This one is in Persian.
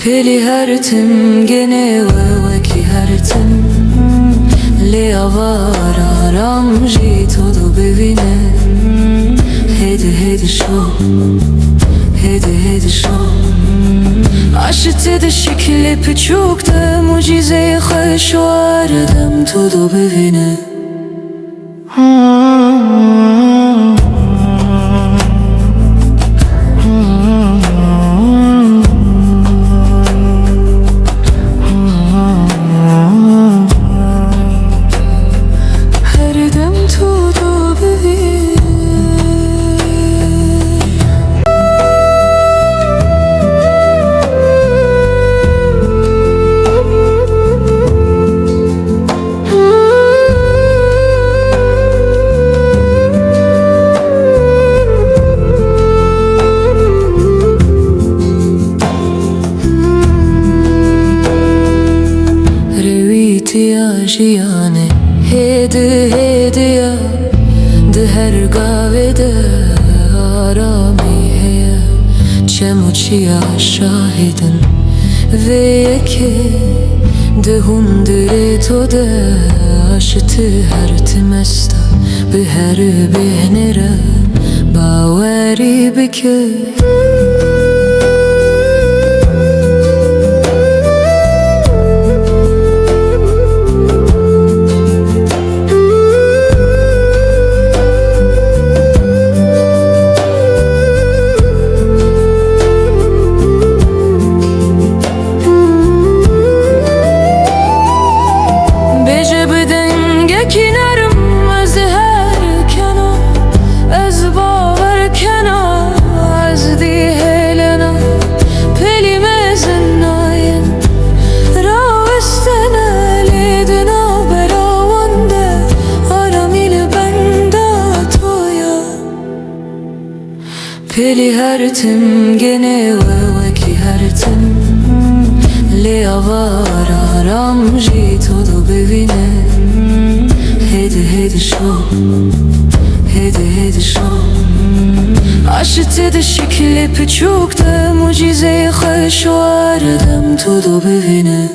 پلی هرتم گنه و وکی هرتم لی آوارا رام جی تو دو ببینه هیده شو هیده شو عشت ده شکل پچوک ده معجزه خوشواردم تو دو ببینه جیانه هیده یا ده هر گاوه ده آرامی هیا چمو چیا شاهدن و یکی ده هندره تو ده عشت هر تمستا به هر بهنره باوری بکه پلی هرتم گنه و وکی هرتم لی آوارا رام جی تو دو ببینه هیده شو هیده شو عشت ده شکل پچوک ده معجزه خوشواردم تو دو ببینه